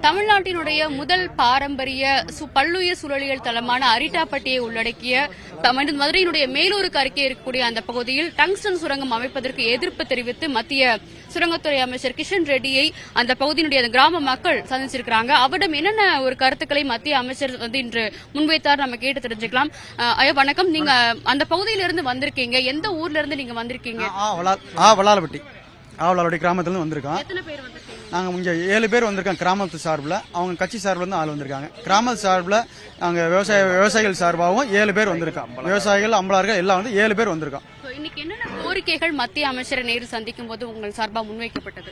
தமிழ்நாட்டினுடைய முதல் பாரம்பரிய பல்லுயிர் சூழலியல் தளமான அரிட்டாப்பட்டியை உள்ளடக்கிய மதுரையினுடைய மேலூருக்கு அருகே இருக்கக்கூடிய அந்த பகுதியில் டங்ஸ்டன் சுரங்கம் அமைப்பதற்கு எதிர்ப்பு தெரிவித்து மத்திய சுரங்கத்துறை அமைச்சர் கிஷன் ரெட்டியை அந்த பகுதியினுடைய கிராம மக்கள் சந்திச்சிருக்காங்க. அவரிடம் என்னென்ன ஒரு கருத்துக்களை மத்திய அமைச்சர் இன்று முன்வைத்தார் நம்ம கேட்டு தெரிஞ்சுக்கலாம். ஐயா வணக்கம், நீங்க அந்த பகுதியிலிருந்து வந்திருக்கீங்க, எந்த ஊர்ல இருந்து நீங்க வந்திருக்கீங்க? வளாலப்பட்டி கிராமத்துல வந்திருக்கோம். நாங்க இங்க 7 பேர் வந்திருக்கோம். கிராமத்து சார்பில் அவங்க கட்சி சார்பில் இருந்து ஆள் வந்திருக்காங்க. கிராமத்து சார்பில் நாங்க விவசாயிகள் சார்பாகவும் 7 பேர் வந்திருக்கோம். விவசாயிகள் அம்பலார்கள் எல்லாம் வந்து 7 பேர் வந்திருக்கோம். இன்னைக்கு என்னென்ன கோரிக்கைகள் மத்திய அமைச்சரை நேரில் சந்திக்கும் போது உங்கள் சார்பா முன்வைக்கப்பட்டது?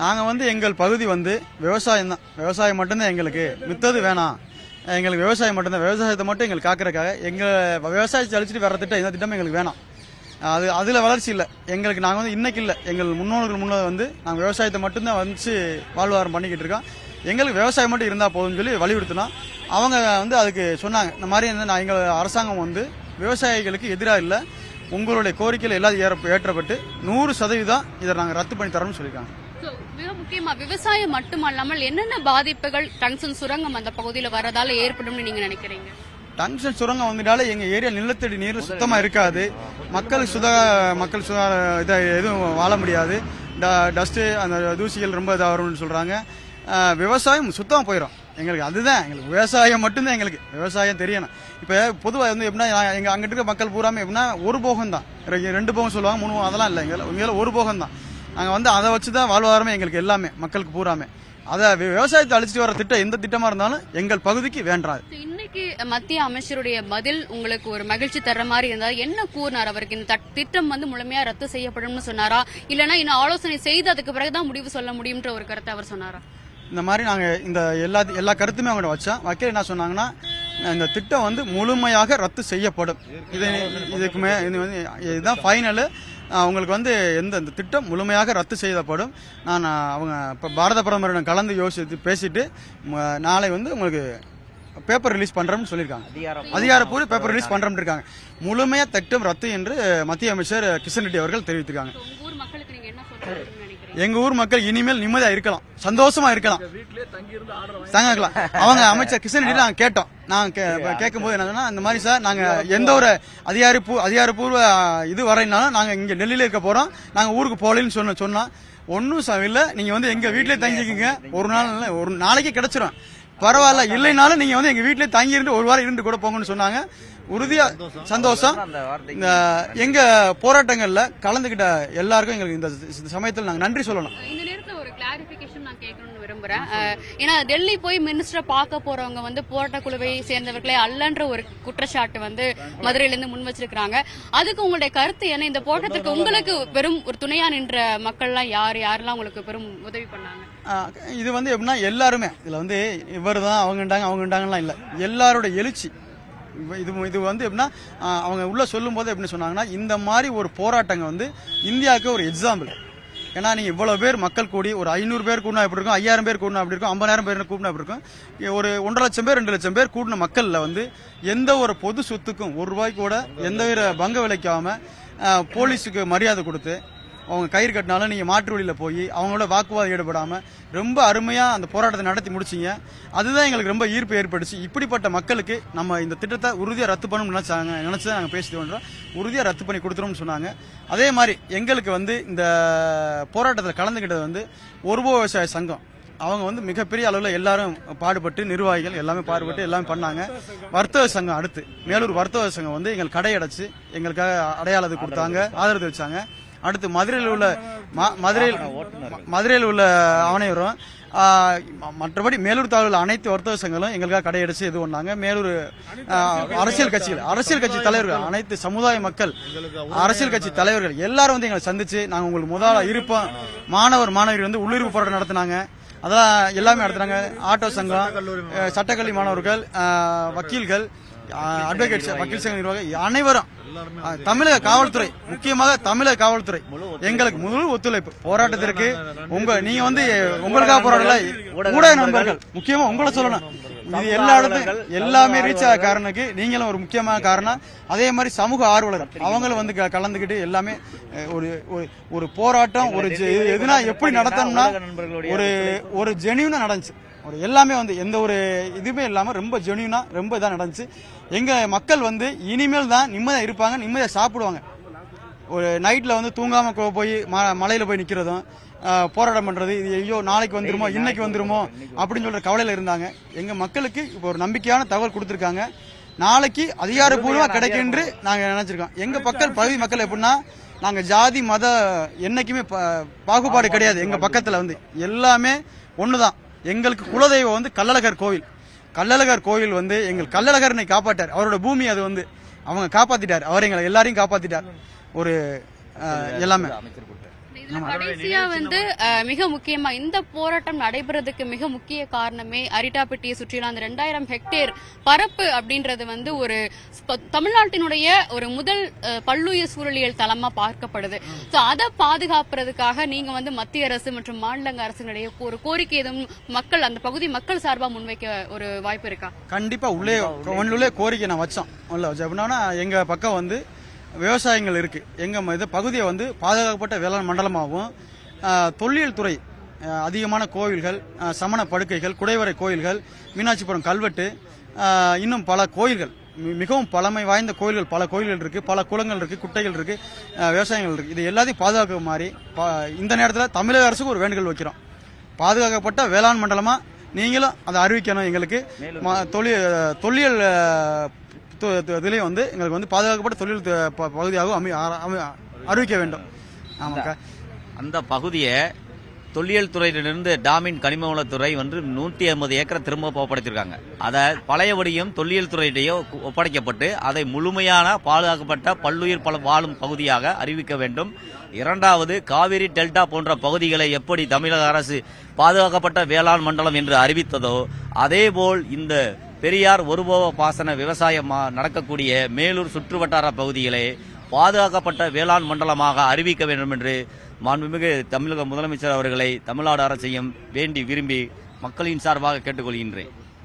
நாங்க வந்து எங்கள் பகுதி வந்து விவசாயம் தான், விவசாயம் மட்டும்தான் எங்களுக்கு, மித்தது வேணாம், எங்களுக்கு விவசாயம் மட்டும்தான், விவசாயத்தை மட்டும் எங்களுக்கு காக்கிறதுக்காக எங்க விவசாயத்தை அழிச்சிட்டு வர திட்டம் இந்த திட்டம் எங்களுக்கு வேணாம். அதுல வளர்ச்சி இல்லை எங்களுக்கு. நாங்கள் வந்து இன்னைக்கு இல்லை, எங்கள் முன்னோர்கள் முன்னே வந்து நாங்கள் விவசாயத்தை மட்டும்தான் வந்து வாழ்வாரம் பண்ணிக்கிட்டு இருக்கோம். எங்களுக்கு விவசாயம் மட்டும் இருந்தால் போதும்னு சொல்லி வலியுறுத்தினோம். அவங்க வந்து அதுக்கு சொன்னாங்க, இந்த மாதிரி எங்கள் அரசாங்கம் வந்து விவசாயிகளுக்கு எதிராக இல்லை, உங்களுடைய கோரிக்கையில் எல்லாத்தையும் ஏற்றப்பட்டு 100% இதை நாங்கள் ரத்து பண்ணி தரோம்னு சொல்லியிருக்காங்க. மிக முக்கியமா விவசாயம் மட்டுமல்லாமல் என்னென்ன பாதிப்புகள் டங்ஸ்டன் சுரங்கம் அந்த பகுதியில் வரதால ஏற்படும் நீங்க நினைக்கிறீங்க? டங்ஸ்டன் சுரங்கம் வந்துட்டால எங்க ஏரியா நிலத்தடி நீர் சுத்தமா இருக்காது, மக்கள் எதுவும் வாழ முடியாது, டஸ்ட் அந்த தூசிகள் ரொம்ப இதாக வரும்னு சொல்றாங்க. விவசாயம் சுத்தமா போயிடும் எங்களுக்கு. அதுதான் எங்களுக்கு விவசாயம் மட்டும்தான் எங்களுக்கு. விவசாயம் தெரியணும். இப்ப பொதுவாக வந்து எப்படின்னா எங்க அங்கிட்டு இருக்க மக்கள் பூராமே எப்படின்னா ஒரு போகம் தான், 2 போகம் சொல்லுவாங்க, 3 போகம், அதெல்லாம் இல்லை. எங்களை ஒரு போகம் தான். நாங்க வந்து அதை வச்சுதான் வாழ்வாதாரமே எங்களுக்கு எல்லாமே, மக்களுக்கு பூராமே. அதை விவசாயத்தை அழிச்சிட்டு வர திட்டம் எந்த திட்டமா இருந்தாலும் எங்கள் பகுதிக்கு வேண்டாது. இன்னைக்கு மத்திய அமைச்சருடைய பதில் உங்களுக்கு ஒரு மகிழ்ச்சி தர்ற மாதிரி இருந்தா என்ன கூறினார்? அவருக்கு இந்த திட்டம் வந்து முழுமையா ரத்து செய்யப்படும்னு சொன்னாரா, இல்லன்னா இன்னும் ஆலோசனை செய்து அதுக்கு பிறகுதான் முடிவு சொல்ல முடியும்ன்ற ஒரு கருத்தை அவர் சொன்னாரா? இந்த மாதிரி நாங்க இந்த எல்லா கருத்துமே அவங்க வச்சோம். வக்கீல் என்ன சொன்னாங்கன்னா, இந்த திட்டம் வந்து முழுமையாக ரத்து செய்யப்படும், இதுதான் ஃபைனல், அவங்களுக்கு வந்து இந்த திட்டம் முழுமையாக ரத்து செய்யப்படும். நான் அவங்க இப்போ பாரத பிரதமரிடம் கலந்து யோசித்து பேசிட்டு நாளை வந்து உங்களுக்கு பேப்பர் ரிலீஸ் பண்றோம்னு சொல்லியிருக்காங்க. அதிகாரப்பூர்வ பேப்பர் ரிலீஸ் பண்றோம்னு இருக்காங்க. முழுமையா திட்டம் ரத்து என்று மத்திய அமைச்சர் கிஷன் ரெட்டி அவர்கள் தெரிவித்திருக்காங்க. எங்க ஊர் மக்கள் இனிமேல் நிம்மதியா இருக்கலாம், சந்தோஷமா இருக்கலாம், தங்கலாம். அவங்க அமைச்சர் கிஷன் ரெட்டி நாங்க கேட்டோம். நாங்க கேட்கும் போது என்னன்னா, இந்த மாதிரி சார் நாங்க எந்த ஒரு அதிகாரப்பூர்வ இது வரையினாலும் நாங்க இங்க டெல்லியில இருக்க போறோம், நாங்க ஊருக்கு போகலன்னு சொன்னா ஒன்னும் இல்ல, நீங்க வந்து எங்க வீட்டிலே தங்கிக்கீங்க, ஒரு நாளைக்கு கிடைச்சிரும், பரவாயில்ல, இல்லைனாலும் நீங்க வந்து எங்க வீட்டிலே தங்கி இருந்து ஒரு வாரம் இருந்து கூட போங்கன்னு சொன்னாங்க. உறுதியா சந்தோஷம். எங்க போராட்டங்கள்ல கலந்துகிட்ட எல்லாருக்கும் எங்களுக்கு இந்த சமயத்தில் நாங்க நன்றி சொல்லணும். இந்த நேரத்துல ஒரு கிளாரிபிகேஷன் நான் கேட்கணும்னு விரும்புறேன். ஏன்னா டெல்லி போய் மினிஸ்டரை பார்க்க போறவங்க வந்து போராட்ட குழுவை சேர்ந்தவர்களே அல்லன்ற ஒரு குற்றச்சாட்டு வந்து மதுரையில இருந்து முன் வச்சிருக்காங்க. அதுக்கு உங்களுடைய கருத்து என்ன? இந்த போராட்டத்துக்கு உங்களுக்கு பெரும் ஒரு துணையா நின்ற மக்கள்லாம் யாரெல்லாம் உங்களுக்கு பெரும் உதவி பண்ணாங்க? இது வந்து எப்படின்னா எல்லாருமே இதுல வந்து இவர் தான் அவங்கண்டாங்கலாம் இல்ல, எல்லாரோட எழுச்சி இது வந்து எப்படின்னா அவங்க உள்ள சொல்லும் போது எப்படி சொன்னாங்கன்னா, இந்த மாதிரி ஒரு போராட்டங்க வந்து இந்தியாவுக்கு ஒரு எக்ஸாம்பிள். ஏன்னா நீங்க இவ்வளவு பேர் மக்கள் கூடி ஒரு 500 பேர் கூடினா எப்படி இருக்கும், 5000 பேர் கூடினா அப்படி இருக்கும், 50,000 பேர் கூடினா அப்படி இருக்கும், ஒரு 1.5 லட்சம் பேர் 2 லட்சம் பேர் கூடின மக்கள்ல வந்து எந்த ஒரு பொது சொத்துக்கும் ஒரு ரூபாய்க்கு கூட எந்தவித பங்க விளைக்காம போலீஸுக்கு மரியாதை கொடுத்து அவங்க கயிறு கட்டினாலும் நீங்க மாற்று வழியில போய் அவங்களோட வாக்குவாதம் ஈடுபடாம ரொம்ப அருமையா அந்த போராட்டத்தை நடத்தி முடிச்சிங்க. அதுதான் எங்களுக்கு ரொம்ப ஈர்ப்பு ஏற்படுச்சு. இப்படிப்பட்ட மக்களுக்கு நம்ம இந்த திட்டத்தை உறுதியா ரத்து பண்ணணும்னு நினைச்சு நாங்க பேசிட்டு வந்தோம். உறுதியா ரத்து பண்ணி கொடுத்துரும்னு சொன்னாங்க. அதே மாதிரி எங்களுக்கு வந்து இந்த போராட்டத்தில் கலந்துகிட்டது வந்து ஒரு விவசாய சங்கம், அவங்க வந்து மிகப்பெரிய அளவில் எல்லாரும் பாடுபட்டு, நிர்வாகிகள் எல்லாமே பாடுபட்டு எல்லாமே பண்ணாங்க. வர்த்தக சங்கம், அடுத்து மேலூர் வர்த்தக சங்கம் வந்து எங்களுக்கு கடை அடைச்சு எங்களுக்காக அடையாளத்தை கொடுத்தாங்க, ஆதரவு வச்சாங்க. அடுத்து மதுரையில் உள்ள ஆணையரும், மற்றபடி மேலூர் தாலுவில் அனைத்து வர்த்தக சங்கங்களும் எங்களுக்காக கடையடிச்சு இது பண்ணாங்க. மேலூர் அரசியல் கட்சி தலைவர்கள், அனைத்து சமுதாய மக்கள், அரசியல் கட்சி தலைவர்கள் எல்லாரும் வந்து எங்களை சந்திச்சு நாங்க உங்களுக்கு முதல்ல இருப்போம். மாணவியர் வந்து உள்ளிருப்பு போராட்டம் நடத்தினாங்க, அதெல்லாம் எல்லாமே நடத்துறாங்க. ஆட்டோ சங்கம், சட்டக்கல்வி மாணவர்கள், வக்கீல்கள், அட்வொகேட்ஸ், வக்கீல் சங்க நிர்வாகம் அனைவரும், தமிழக காவல்துறை, முக்கியமாக தமிழக காவல்துறை எங்களுக்கு முழு ஒத்துழைப்பு. போராட்டத்திற்கு நீங்க வந்து உங்களுக்காக போராடல, ஊடக நண்பர்கள், முக்கியமா உங்களை சொல்லணும், இது எல்லா இடத்தும் எல்லாமே ரீச் ஆக காரணக்கு நீங்களும் ஒரு முக்கியமான காரணம். அதே மாதிரி சமூக ஆர்வலர் அவங்களும் வந்து கலந்துக்கிட்டு எல்லாமே ஒரு ஒரு போராட்டம் ஒரு எதுனா எப்படி நடத்தணும்னா ஒரு ஜெனியூனா நடந்துச்சு. ஒரு எல்லாமே வந்து எந்த ஒரு இதுவுமே இல்லாம ரொம்ப ஜெனியூனா ரொம்ப இதா நடந்துச்சு. எங்க மக்கள் வந்து இனிமேல் தான் நிம்மதியா இருப்பாங்க, நிம்மதியா சாப்பிடுவாங்க. ஒரு நைட்ல வந்து தூங்காம போய் மலையில போய் நிக்கிறதும் போராட்டம் பண்றது, இது ஐயோ நாளைக்கு வந்துருமோ இன்னைக்கு வந்துருமோ அப்படின்னு சொல்ற கவலையில இருந்தாங்க. எங்க மக்களுக்கு இப்போ ஒரு நம்பிக்கையான தகவல் கொடுத்திருக்காங்க. நாளைக்கு அதிகாரப்பூர்வமா கிடைக்கின்று நாங்க நினைச்சிருக்கோம். எங்க பகுதி மக்கள் எப்படின்னா நாங்க ஜாதி மத என்னைக்குமே பாகுபாடு கிடையாது. எங்க பக்கத்துல வந்து எல்லாமே ஒண்ணுதான். எங்களுக்கு குலதெய்வம் வந்து கள்ளழகர் கோவில். கள்ளழகர் கோவில் வந்து எங்கள் கள்ளழகர் காப்பாற்றார். அவரோட பூமி அது வந்து அவங்க காப்பாத்திட்டார். அவர் எங்களை எல்லாரையும் காப்பாத்திட்டார். ஒரு எல்லாமே கடைசியா வந்து மிக முக்கியமா இந்த போராட்டம் நடைபெறதுக்கு மிக முக்கிய காரணமே அரிட்டாப்பட்டியை சுற்றியுள்ள அந்த 2000 ஹெக்டேர் பரப்பு அப்படின்றது வந்து ஒரு தமிழ்நாட்டினுடைய ஒரு முதல் பல்லுயிர் சூழலியல் தளமா பார்க்கப்படுது. சோ அதை பாதுகாப்புறதுக்காக நீங்க வந்து மத்திய அரசு மற்றும் மாநில அரசுடைய ஒரு கோரிக்கை எதுவும் மக்கள் அந்த பகுதி மக்கள் சார்பா முன்வைக்க ஒரு வாய்ப்பு இருக்கா? கண்டிப்பா உள்ளே கோரிக்கை நான் வச்சோம். எப்படின்னா எங்க பக்கம் வந்து விவசாயங்கள் இருக்கு. எங்க இந்த பகுதியை வந்து பாதுகாக்கப்பட்ட வேளாண் மண்டலமாகவும் தொல்லியல் துறை அதிகமான கோயில்கள், சமண படுக்கைகள், குடைவரை கோயில்கள், மீனாட்சிபுரம் கல்வெட்டு, இன்னும் பல கோயில்கள் மிகவும் பழமை வாய்ந்த கோயில்கள் பல கோயில்கள் இருக்கு, பல குளங்கள் இருக்கு, குட்டைகள் இருக்கு, விவசாயங்கள் இருக்கு. இது எல்லாத்தையும் பாதுகாக்க மாதிரி இந்த நேரத்தில் தமிழக அரசுக்கு ஒரு வேண்டுகோள் வைக்கிறோம். பாதுகாக்கப்பட்ட வேளாண் மண்டலமா நீங்களும் அதை அறிவிக்கணும். எங்களுக்கு தொல்லியல் இதுலயும் வந்து எங்களுக்கு வந்து பாதுகாக்கப்பட்ட தொழில் பகுதியாகவும் அறிவிக்க வேண்டும். ஆமாக்கா, அந்த பகுதியை தொல்லியல் துறையிலிருந்து டாமின் கனிமவளத்துறை வந்து 150 ஏக்கரை திரும்ப ஒப்படைத்திருக்காங்க. அதை பழையபடியும் தொல்லியல் துறையிடையே ஒப்படைக்கப்பட்டு அதை முழுமையான பாதுகாக்கப்பட்ட பல்லுயிர் வாழும் பகுதியாக அறிவிக்க வேண்டும். இரண்டாவது, காவிரி டெல்டா போன்ற பகுதிகளை எப்படி தமிழக அரசு பாதுகாக்கப்பட்ட வேளாண் மண்டலம் என்று அறிவித்ததோ அதேபோல் இந்த பெரியார் ஒருபோக பாசன விவசாயம் நடக்கக்கூடிய மேலூர் சுற்றுவட்டார பகுதிகளை பாதுகாக்கப்பட்ட வேளாண் மண்டலமாக அறிவிக்க வேண்டும் என்று மாண்புமிகு தமிழக முதலமைச்சர் அவர்களை தமிழ்நாடு அரசையும் வேண்டி விரும்பி மக்களின் சார்பாக கேட்டுக்கொள்கின்றேன்.